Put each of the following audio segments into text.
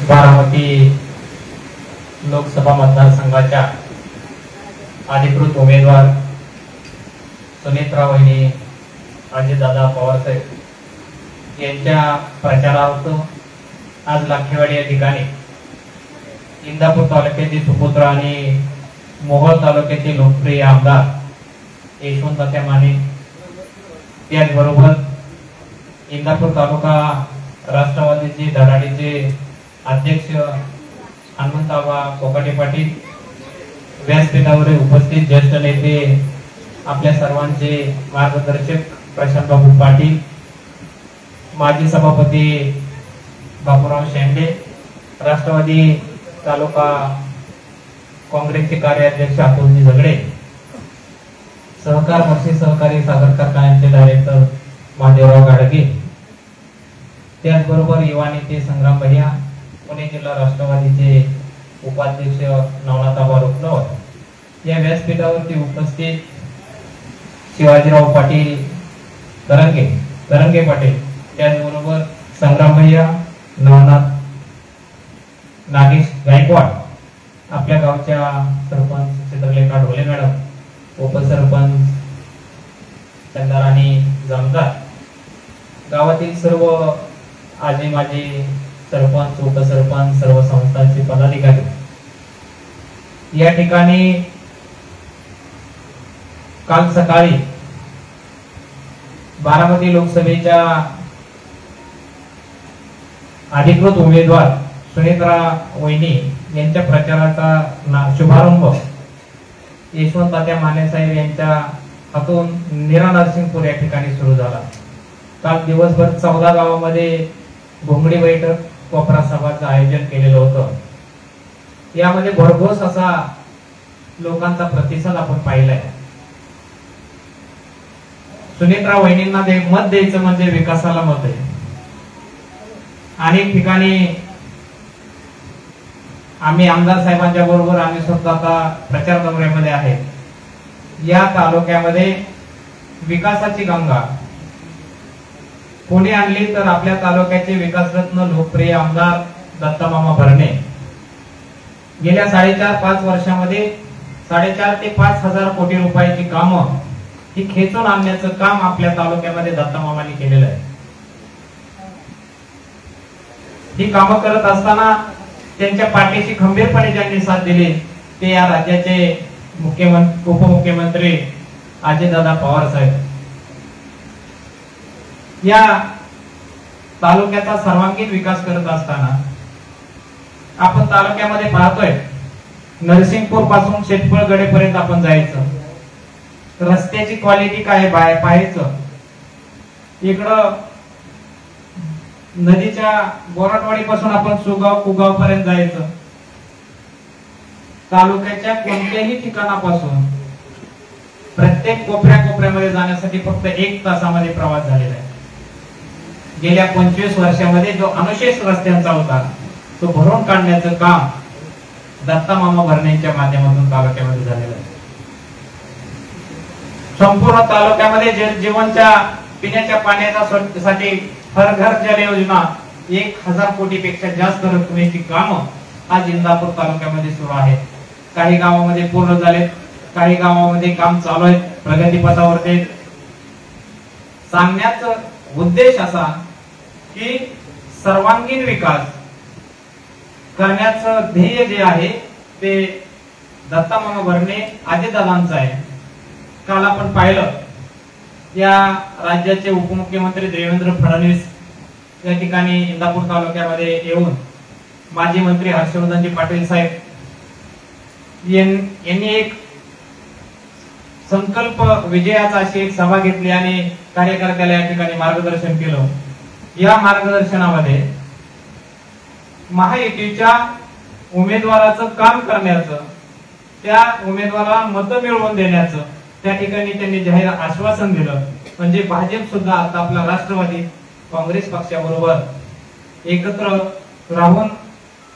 बारामती लोकसभा मतदारसंघाच्या अधिकृत उमेदवार सुनेत्रा वहिनी अजितदादा पवारसाहेब यांच्या प्रचारार्थ आज लाखेवाडी या ठिकाणी इंदापूर तालुक्याचे सुपुत्र आणि मोहोळ तालुक्याचे लोकप्रिय आमदार यशवंत माने, त्याचबरोबर इंदापूर तालुका राष्ट्रवादीचे धडाडीचे अध्यक्ष हनुमंतराव कोकाटे पाटील, व्यासपीठावर उपस्थित ज्येष्ठ नेते आपल्या सर्वांचे मार्गदर्शक प्रशांतबाबू पाटील, माजी सभापती बापूराव शेंडे, राष्ट्रवादी तालुका काँग्रेसचे कार्याध्यक्ष अतुलजी झगडे, सहकार मर्सी सहकारी साखर कारखान्याचे डायरेक्टर महादेवराव गाडगे, त्याचबरोबर युवा नेते संग्राम भैया, पुणे जिल्हा राष्ट्रवादीचे उपाध्यक्ष नवनाथाबा रुपनवर, या व्यासपीठावरती उपस्थित शिवाजीराव पाटील करंगे पाटील, त्याचबरोबर संग्राम भैया, नवनाथ नागेश गायकवाड, आपल्या गावच्या सरपंच चित्रलेखा ढोले मॅडम, उपसरपंच चंदाराणी जमदार, गावातील सर्व आजी माजी सरपंच उपसरपंच सर्व संस्थांचे पदाधिकारी, या ठिकाणी काल सकाळी बारामती लोकसभेच्या अधिकृत उमेदवार सुनेत्रा वहिनी यांच्या प्रचाराचा शुभारंभ यशवंत तात्या माने साहेब यांच्या हातून नीरा नरसिंगपूर या ठिकाणी सुरू झाला। काल दिवसभर 14 गावामध्ये घोंगडी बैठक कोपरा सभाचं आयोजन केलेलं होतं। यामध्ये भरघोस असा लोकांचा प्रतिसाद आपण पाहिलाय। सुनेत्रा वहिनींना मत द्यायचं म्हणजे विकासाला मत आहे। अनेक ठिकाणी आम्ही आमदार साहेबांच्या बरोबर आम्ही स्वतः आता प्रचार दौऱ्यामध्ये आहे। या तालुक्यामध्ये विकासाची गंगा कोणी आणली तर आपल्या तालुक्याचे विकासरत्न लोकप्रिय आमदार दत्तामामा भरणे गेल्या 4.5 वर्षामध्ये 4.5 ते 5 हजार कोटी रुपयाची कामं ही खेचून आणण्याचं काम आपल्या तालुक्यामध्ये दत्तामामांनी केलेलं आहे। ही कामं करत असताना त्यांच्या पाठीशी खंबीरपणे ज्यांनी साथ दिली ते या राज्याचे मुख्यमंत्री उपमुख्यमंत्री अजितदादा पवार साहेब। या तालुक्याचा सर्वांगीण विकास करत असताना आपण तालुक्यामध्ये पाहतोय नरसिंगपूर पासून शेटपळगडेपर्यंत आपण जायचं, रस्त्याची क्वालिटी काय पाहायचं, इकडं नदीच्या बोराटवाडी पासून आपण सुगाव कुगाव पर्यंत जायचं, तालुक्याच्या कोणत्याही ठिकाणापासून प्रत्येक कोपऱ्यामध्ये जाण्यासाठी फक्त 1 तासामध्ये प्रवास झालेला आहे। गेल्या 25 वर्षामध्ये जो अनुशेष रस्त्यांचा होता तो भरून काढण्याचं काम दत्तामामा भरणेंच्या माध्यमातून तालुक्यामध्ये झालेलं आहे। संपूर्ण तालुक्यामध्ये जलजीवनच्या पिण्याच्या पाण्यासाठी हर घर जल योजना 1000 कोटीपेक्षा जास्त रकमेची कामं आज इंदापूर तालुक्यामध्ये सुरू आहेत। काही गावामध्ये पूर्ण झाले, काही गावामध्ये काम चालू आहे, प्रगतीपथावर। सांगण्याचा उद्देश असा की सर्वांगीण विकास करण्याचं ध्येय जे आहे ते दत्तामामा भरणे अजितदादांचं आहे। काल आपण पाहिलं या राज्याचे उपमुख्यमंत्री देवेंद्र फडणवीस या ठिकाणी इंदापूर तालुक्यामध्ये येऊन माजी मंत्री हर्षवर्धनजी पाटील साहेब यांनी एक संकल्प विजयाचा अशी एक सभा घेतली आणि कार्यकर्त्याला या ठिकाणी मार्गदर्शन केलं। या मार्गदर्शनामध्ये महायुतीच्या उमेदवाराचं काम करण्याचं, त्या उमेदवाराला मतं मिळवून देण्याचं त्या ठिकाणी त्यांनी जाहीर आश्वासन दिलं। म्हणजे भाजप सुद्धा आता आपला राष्ट्रवादी काँग्रेस पक्षाबरोबर एकत्र राहून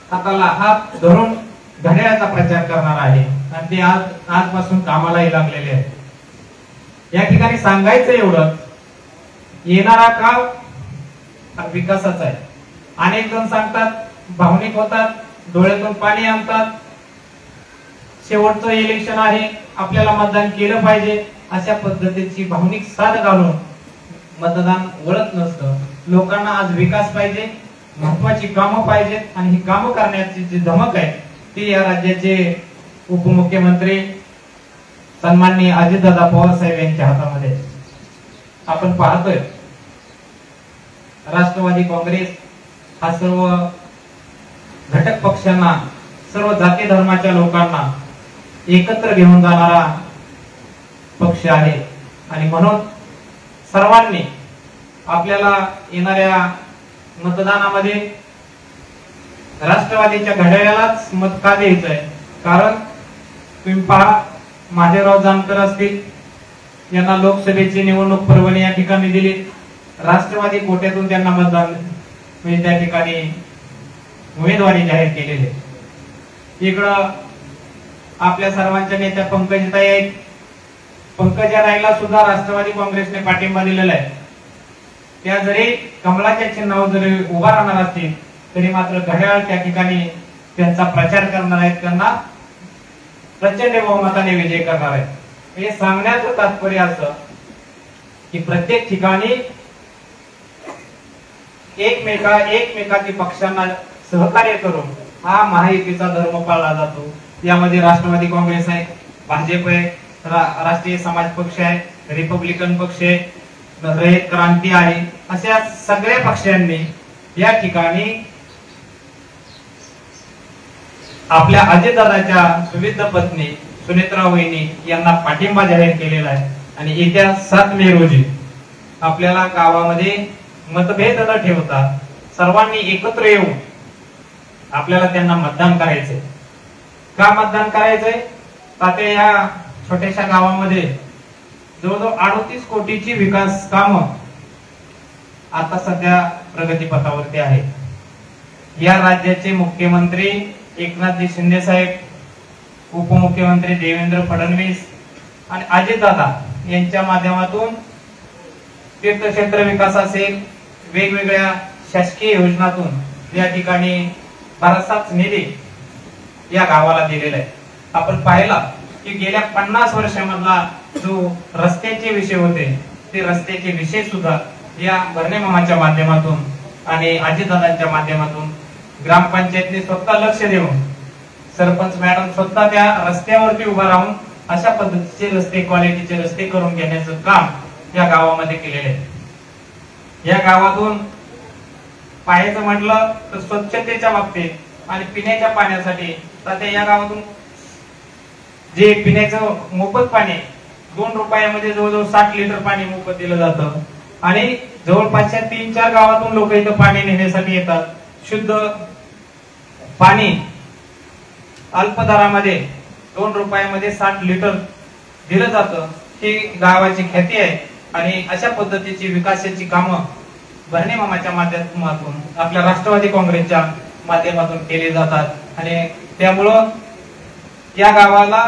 हाताला हात धरून घड्याळाचा प्रचार करणार आहे आणि ते आजपासून कामालाही लागलेले आहेत। या ठिकाणी सांगायचं एवढं, येणारा काळ विकासाचा आहे। अनेक जण सांगतात भावनिक होतात, डोळ्यातून पाणी आणतात. शेवटचं इलेक्शन आहे, आपल्याला मतदान केलं पाहिजे अशा पद्धतीची भावनिक साथ घालून मतदान वळत नसतं. लोकांना आज विकास पाहिजे, महत्वाची कामं पाहिजेत आणि ही कामं करण्याची जी धमक आहे ती या राज्याचे उपमुख्यमंत्री सन्माननीय अजितदादा पवार साहेब यांच्या हातामध्ये. आपण पाहतोय राष्ट्रवादी काँग्रेस हा सर्व घटक पक्षांना, सर्व जाती धर्माच्या लोकांना एकत्र घेऊन जाणारा पक्ष आहे आणि म्हणून सर्वांनी आपल्याला येणाऱ्या मतदानामध्ये राष्ट्रवादीच्या घड्याळालाच मत का द्यायचंय. कारण तुम्ही पहा, महादेवराव जानकर असतील, यांना लोकसभेची निवडणूक परभणी या ठिकाणी दिली, राष्ट्रवादी कोट्यातून त्यांना मतदान म्हणजे त्या ठिकाणी उमेदवारी जाहीर केलेली. इकडं आपल्या सर्वांच्या नेत्या पंकजाताई आहेत, पंकजाताईला सुद्धा राष्ट्रवादी काँग्रेसने पाठिंबा दिलेला आहे. त्या जरी कमळाच्या चिन्हावर जरी उभा राहणार असतील तरी मात्र घड्याळ त्या ठिकाणी त्यांचा प्रचार करणार आहेत, त्यांना प्रचंड बहुमताने विजय करणार आहेत. हे सांगण्याचं तात्पर्य असं की प्रत्येक ठिकाणी एकमेकाची पक्षांना सहकार्य करून हा महायुतीचा धर्म पाळला जातो. यामध्ये राष्ट्रवादी काँग्रेस आहे, भाजप आहे, राष्ट्रीय समाज पक्ष आहे, रिपब्लिकन पक्ष आहे, रयत क्रांती आहे, अशा सगळ्या पक्षांनी या ठिकाणी आपल्या अजितदादाच्या सुविध पत्नी सुनेत्रा वहिनी यांना पाठिंबा जाहीर केलेला आहे. आणि येत्या 7 मे रोजी आपल्याला गावामध्ये मतभेद न ठेवता सर्वांनी एकत्र येऊन आपल्याला त्यांना मतदान करायचंय. का मतदान करायचंय? ताते या छोट्याशा गावामध्ये जवळजवळ 38 कोटीची विकास कामं आता सध्या प्रगतीपथावरती आहे. या राज्याचे मुख्यमंत्री एकनाथजी शिंदे साहेब, उपमुख्यमंत्री देवेंद्र फडणवीस आणि अजितदादा यांच्या माध्यमातून तीर्थक्षेत्र विकास असेल, वेगवेगळ्या शासकीय योजनातून या ठिकाणी बराचसाच निधी या गावाला दिलेला आहे. आपण पाहिला की गेल्या 50 वर्षांमधला जो रस्त्याचे विषय होते ते रस्त्याचे विषय सुद्धा या भरणे मामाच्या माध्यमातून आणि अजितदादांच्या माध्यमातून ग्रामपंचायतने स्वतः लक्ष देऊन, सरपंच मॅडम स्वतः त्या रस्त्यावरती उभा राहून अशा पद्धतीचे रस्ते, क्वालिटीचे रस्ते करून घेण्याचं काम या गावामध्ये केलेले आहे. या गावातून पाहायचं म्हटलं तर स्वच्छतेच्या बाबतीत आणि पिण्याच्या पाण्यासाठी सध्या या गावातून जे पिण्याचं मोफत पाणी 2 रुपयामध्ये जवळजवळ 60 लिटर पाणी मोफत दिलं जातं आणि जवळपासच्या 3-4 गावातून लोक इथं पाणी नेण्यासाठी येतात. शुद्ध पाणी अल्प दरामध्ये 2 रुपयामध्ये 60 लिटर दिलं जातं. ही गावाची ख्याती आहे आणि अशा पद्धतीची विकासाची कामं भरणे मामाच्या माध्यमातून आपल्या राष्ट्रवादी काँग्रेसच्या माध्यमातून केले जातात आणि त्यामुळं या गावाला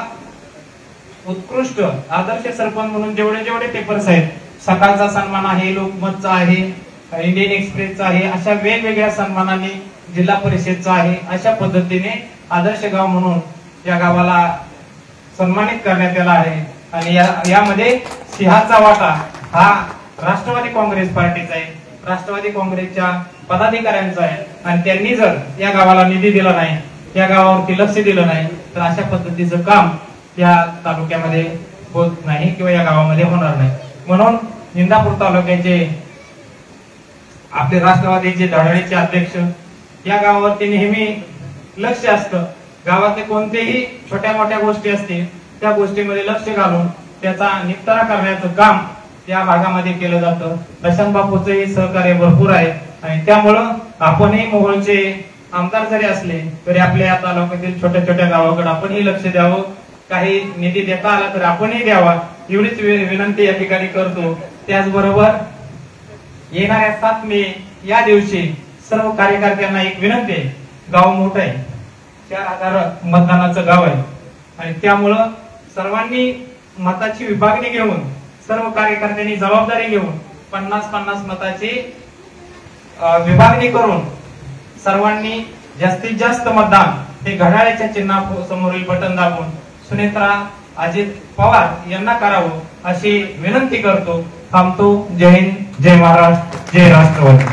उत्कृष्ट आदर्श सरपंच म्हणून जेवढे पेपर्स आहेत, सकाळचा सन्मान आहे, लोकमतचा आहे, इंडियन एक्सप्रेसचा आहे, अशा वेगवेगळ्या सन्मानाने जिल्हा परिषदचा आहे, अशा पद्धतीने आदर्श गाव म्हणून या गावाला सन्मानित करण्यात आला आहे. आणि यामध्ये सिंहाचा वाटा हा राष्ट्रवादी काँग्रेस पार्टीचा आहे, राष्ट्रवादी काँग्रेसच्या पदाधिकाऱ्यांचा आहे. आणि त्यांनी जर या गावाला निधी दिला नाही, या गावावरती लक्ष दिलं नाही तर अशा पद्धतीचं काम या तालुक्यामध्ये होत नाही किंवा या गावामध्ये होणार नाही. म्हणून इंदापूर तालुक्याचे आपले राष्ट्रवादीचे धडाडीचे अध्यक्ष या गावावरती नेहमी लक्ष असतं. गावातले कोणतेही छोट्या मोठ्या गोष्टी असतील त्या गोष्टीमध्ये लक्ष घालून त्याचा निपटारा करण्याचं काम या भागामध्ये केलं जातं. प्रशांत बापूचंही सहकार्य भरपूर आहे आणि त्यामुळं आपणही मोहोळचे आमदार जरी असले तरी आपल्या या तालुक्यातील छोट्या छोट्या गावाकडे आपणही लक्ष द्यावं. काही निधी देता आला तर आपणही द्यावा एवढीच विनंती या ठिकाणी करतो. त्याचबरोबर येणाऱ्या 7 मे या दिवशी सर्व कार्यकर्त्यांना एक विनंती आहे. गाव मोठं आहे, 4000 मतदानाचं गाव आहे आणि त्यामुळं सर्वांनी मताची विभागणी घेऊन, सर्व कार्यकर्त्यांनी जबाबदारी घेऊन 50-50 मताची विभागणी करून सर्वांनी जास्तीत जास्त मतदान हे घड्याळाच्या चिन्हा समोरील बटन दाबून सुनेत्रा अजित पवार यांना करावं अशी विनंती करतो. थांबतो. जय हिंद, जय महाराष्ट्र, जय राष्ट्रवादी.